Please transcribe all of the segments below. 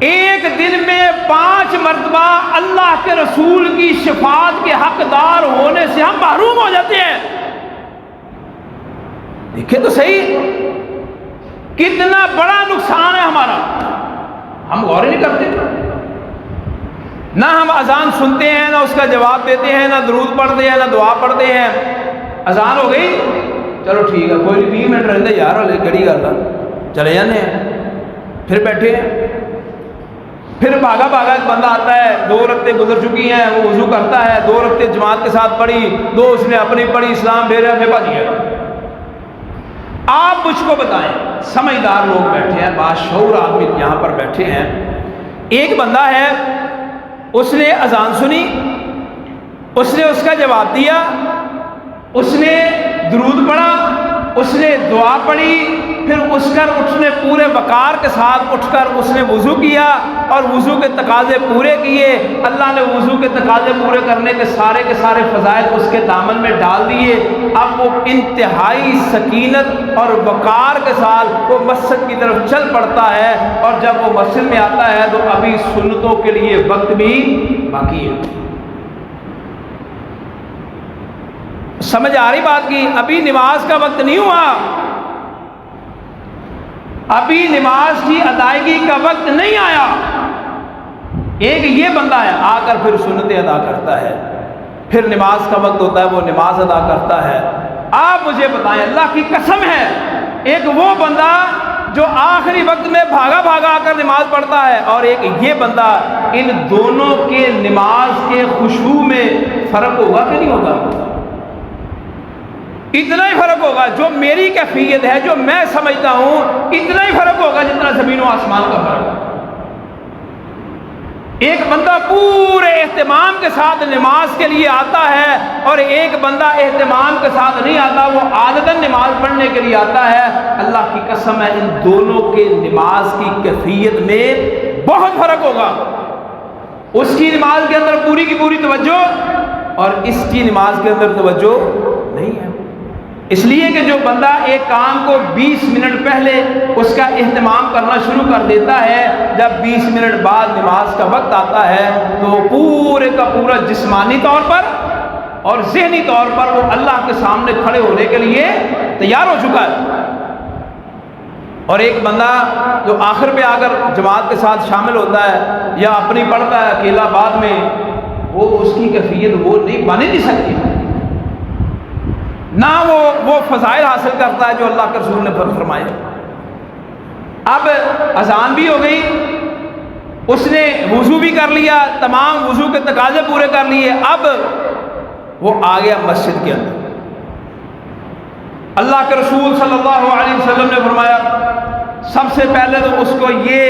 ایک دن میں 5 مرتبہ اللہ کے رسول کی شفاعت کے حقدار ہونے سے ہم محروم ہو جاتے ہیں۔ دیکھیں تو صحیح کتنا بڑا نقصان ہے ہمارا، ہم غور ہی نہیں کرتے۔ نہ ہم اذان سنتے ہیں، نہ اس کا جواب دیتے ہیں، نہ درود پڑھتے ہیں، نہ دعا پڑھتے ہیں۔ اذان ہو گئی، چلو ٹھیک ہے، کوئی 20 منٹ رہتے یار گڑی کرتا، چلے جانے ہیں، پھر بیٹھے ہیں۔ پھر بھاگا ایک بندہ آتا ہے، 2 رکعتیں گزر چکی ہیں، وہ وضو کرتا ہے، 2 رکعتیں جماعت کے ساتھ پڑھی، 2 اس نے اپنی پڑھی، اسلام دے رہا ہے، پھر بھاگ گیا۔ آپ مجھ کو بتائیں، سمجھدار لوگ بیٹھے ہیں، باشعور آدمی یہاں پر بیٹھے ہیں، ایک بندہ ہے، اس نے اذان سنی، اس نے اس کا جواب دیا، اس نے درود پڑھا، اس نے دعا پڑھی، پھر اس نے پورے وقار کے ساتھ اٹھ کر اس نے وضو کیا اور وضو کے تقاضے پورے کیے۔ اللہ نے وضو کے تقاضے پورے کرنے کے سارے فضائل اس کے دامن میں ڈال دیے۔ اب وہ انتہائی سکینت اور وقار کے ساتھ وہ مسجد کی طرف چل پڑتا ہے، اور جب وہ مسجد میں آتا ہے تو ابھی سنتوں کے لیے وقت بھی باقی ہے۔ سمجھ آ رہی بات کی؟ ابھی نماز کا وقت نہیں ہوا، ابھی نماز کی ادائیگی کا وقت نہیں آیا۔ ایک یہ بندہ ہے، آ کر پھر سنتیں ادا کرتا ہے، پھر نماز کا وقت ہوتا ہے وہ نماز ادا کرتا ہے۔ آپ مجھے بتائیں، اللہ کی قسم ہے، ایک وہ بندہ جو آخری وقت میں بھاگا آ کر نماز پڑھتا ہے، اور ایک یہ بندہ، ان دونوں کے نماز کے خشوع میں فرق ہوگا کہ نہیں ہوگا؟ اتنا ہی فرق ہوگا، جو میری کیفیت ہے، جو میں سمجھتا ہوں، اتنا ہی فرق ہوگا جتنا زمین و آسمان کا فرق ہے۔ ایک بندہ پورے اہتمام کے ساتھ نماز کے لیے آتا ہے، اور ایک بندہ اہتمام کے ساتھ نہیں آتا، وہ عادتاً نماز پڑھنے کے لیے آتا ہے۔ اللہ کی قسم ہے، ان دونوں کے نماز کی کیفیت میں بہت فرق ہوگا۔ اس کی نماز کے اندر پوری کی پوری توجہ، اور اس کی نماز کے اندر توجہ نہیں ہے۔ اس لیے کہ جو بندہ ایک کام کو 20 منٹ پہلے اس کا اہتمام کرنا شروع کر دیتا ہے، جب 20 منٹ بعد نماز کا وقت آتا ہے تو پورے کا پورا جسمانی طور پر اور ذہنی طور پر وہ اللہ کے سامنے کھڑے ہونے کے لیے تیار ہو چکا ہے۔ اور ایک بندہ جو آخر پہ آ کر جماعت کے ساتھ شامل ہوتا ہے یا اپنی پڑھتا ہے اکیلا بعد میں، وہ اس کی کیفیت وہ نہیں بن نہیں سکتی، نہ وہ فضائل حاصل کرتا ہے جو اللہ کے رسول نے فرمائے۔ اب اذان بھی ہو گئی، اس نے وضو بھی کر لیا، تمام وضو کے تقاضے پورے کر لیے، اب وہ آ گیا مسجد کے اندر۔ اللہ کے رسول صلی اللہ علیہ وسلم نے فرمایا، سب سے پہلے تو اس کو یہ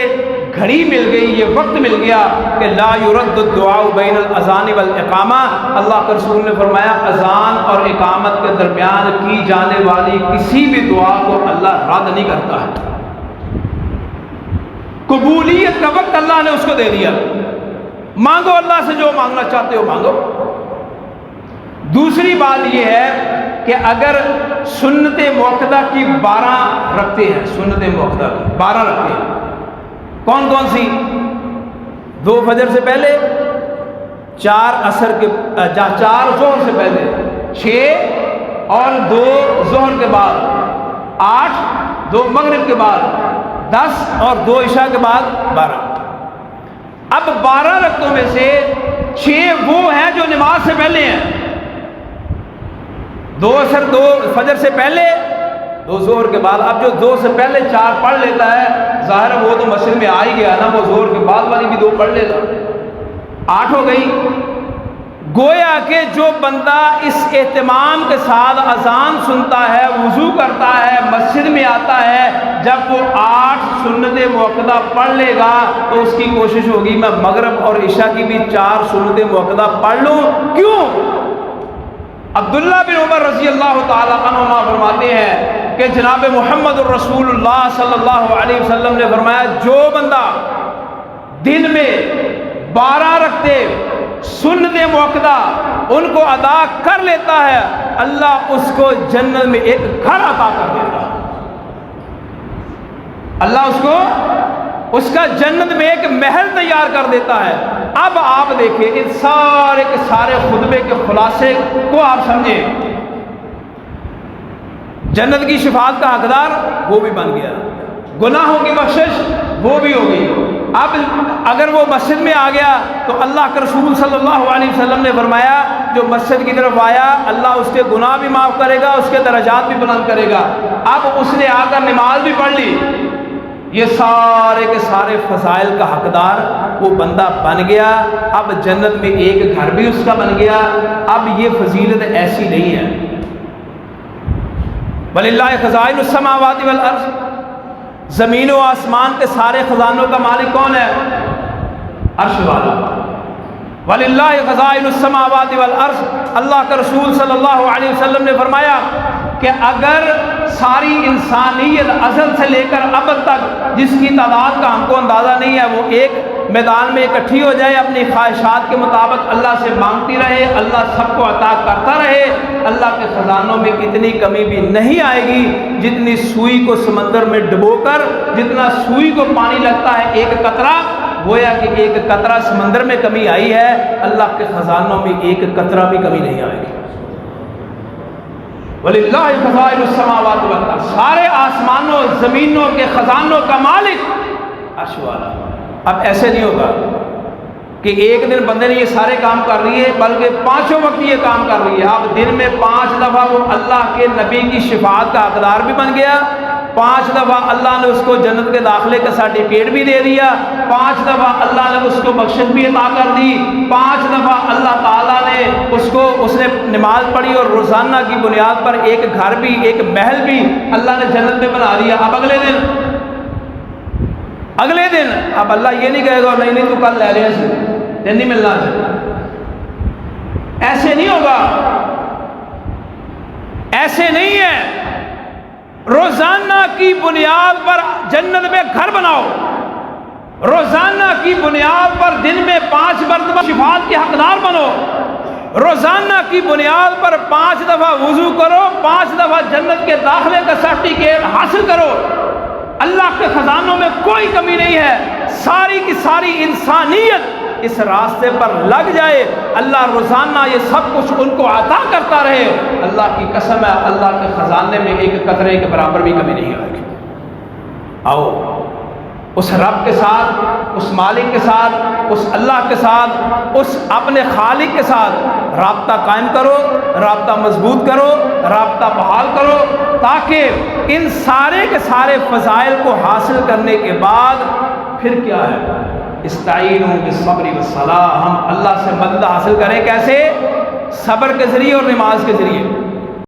گھڑی مل گئی، یہ وقت مل گیا کہ لا یرد الدعاء بین الاذان والاقامہ۔ اللہ کے رسول نے فرمایا، اذان اور اقامت کے درمیان کی جانے والی کسی بھی دعا کو اللہ رد نہیں کرتا ہے۔ قبولیت کا وقت اللہ نے اس کو دے دیا، مانگو اللہ سے جو مانگنا چاہتے ہو مانگو۔ دوسری بات یہ ہے کہ اگر سنت موقدہ کی 12 رکھتے ہیں، سنت موقدہ کی 12 رکھتے ہیں، کون کون سی؟ 2 فجر سے پہلے، 4 عصر کے 4 ظہر سے پہلے، 6 اور 2 ظہر کے بعد، 8 2 مغرب کے بعد، 10 اور 2 عشاء کے بعد 12۔ اب 12 رکعتوں میں سے 6 وہ ہیں جو نماز سے پہلے ہیں، 2 عصر 2 فجر سے پہلے، 2 ظہر کے بعد۔ اب جو 2 سے پہلے 4 پڑھ لیتا ہے، ظاہر ہے وہ تو مسجد میں آ ہی گیا نا، وہ ظہر کے بعد والی بھی 2 پڑھ لیتا، 8 ہو گئی۔ گویا کہ جو بندہ اس اہتمام کے ساتھ اذان سنتا ہے، وضو کرتا ہے، مسجد میں آتا ہے، جب وہ 8 سنت موقدہ پڑھ لے گا تو اس کی کوشش ہوگی میں مغرب اور عشاء کی بھی 4 سنت موقدہ پڑھ لوں۔ کیوں؟ عبداللہ بن عمر رضی اللہ تعالیٰ عنہما فرماتے ہیں کہ جناب محمد الرسول اللہ صلی اللہ علیہ وسلم نے فرمایا، جو بندہ دن میں 12 رکعتیں سنت موقدہ ان کو ادا کر لیتا ہے، اللہ اس کو جنت میں ایک گھر عطا کر دیتا ہے۔ اللہ اس کو اس کا جنت میں ایک محل تیار کر دیتا ہے۔ اب آپ دیکھیں ان سارے کے سارے خطبے کے خلاصے کو آپ سمجھیں، جنت کی شفاعت کا حقدار وہ بھی بن گیا، گناہوں کی بخشش وہ بھی ہو گئی۔ اب اگر وہ مسجد میں آ گیا تو اللہ کے رسول صلی اللہ علیہ وسلم نے فرمایا جو مسجد کی طرف آیا اللہ اس کے گناہ بھی معاف کرے گا، اس کے درجات بھی بلند کرے گا۔ اب اس نے آ کر نماز بھی پڑھ لی، یہ سارے کے سارے فضائل کا حقدار وہ بندہ بن گیا۔ اب جنت میں ایک گھر بھی اس کا بن گیا۔ اب یہ فضیلت ایسی نہیں ہے۔ وَلِلَّهِ خَزَائِنُ السَّمَاوَاتِ وَالْأَرْضِ، زمین و آسمان کے سارے خزانوں کا مالک کون ہے؟ عرش والا۔ وَلِلَّهِ خَزَائِنُ السَّمَاوَاتِ وَالْأَرْضِ، اللہ کا رسول صلی اللہ علیہ وسلم نے فرمایا کہ اگر ساری انسانیت ازل سے لے کر اب تک جس کی تعداد کا ہم کو اندازہ نہیں ہے وہ ایک میدان میں اکٹھی ہو جائے، اپنی خواہشات کے مطابق اللہ سے مانگتی رہے، اللہ سب کو عطا کرتا رہے، اللہ کے خزانوں میں اتنی کمی بھی نہیں آئے گی جتنی سوئی کو سمندر میں ڈبو کر جتنا سوئی کو پانی لگتا ہے ایک قطرہ، گویا کہ ایک قطرہ سمندر میں کمی آئی ہے، اللہ کے خزانوں میں ایک قطرہ بھی کمی نہیں آئے گی۔ وَلِلَّهِ خَزَائِنُ السَّمَاوَاتِ وَالْأَرْضِ، سارے آسمانوں زمینوں کے خزانوں کا مالک عرش والا۔ اب ایسے نہیں ہوگا کہ ایک دن بندے نے یہ سارے کام کر رہی ہے، بلکہ پانچوں وقت یہ کام کر رہی ہے۔ اب دن میں 5 دفعہ وہ اللہ کے نبی کی شفاعت کا حقدار بھی بن گیا، 5 دفعہ اللہ نے اس کو جنت کے داخلے کا سرٹیفکیٹ بھی دے دیا، 5 دفعہ اللہ نے اس کو بخشش بھی عطا کر دی، 5 دفعہ اللہ تعالیٰ نے اس نے نماز پڑھی اور روزانہ کی بنیاد پر ایک گھر بھی ایک محل بھی اللہ نے جنت میں بنا دیا۔ اب اگلے دن اب اللہ یہ نہیں کہے گا نہیں تو کل لے لیں سے دن نہیں ملنا سے، ایسے نہیں ہوگا، ایسے نہیں ہے۔ روزانہ کی بنیاد پر جنت میں گھر بناؤ، روزانہ کی بنیاد پر دن میں 5 مرتبہ شفاعت کے حقدار بنو، روزانہ کی بنیاد پر 5 دفعہ وضو کرو، 5 دفعہ جنت کے داخلے کا سرٹیفکیٹ حاصل کرو۔ اللہ کے خزانوں میں کوئی کمی نہیں ہے، ساری کی ساری انسانیت اس راستے پر لگ جائے، اللہ روزانہ یہ سب کچھ ان کو عطا کرتا رہے، اللہ کی قسم ہے اللہ کے خزانے میں ایک قطرے کے برابر بھی کمی نہیں آئے گی۔ آؤ اس رب کے ساتھ، اس مالک کے ساتھ، اس اللہ کے ساتھ، اس اپنے خالق کے ساتھ رابطہ قائم کرو، رابطہ مضبوط کرو، رابطہ بحال کرو، تاکہ ان سارے کے سارے فضائل کو حاصل کرنے کے بعد پھر کیا ہے؟ استعینوا بالصبر والصلاۃ، ہم اللہ سے مدد حاصل کریں، کیسے؟ صبر کے ذریعے اور نماز کے ذریعے۔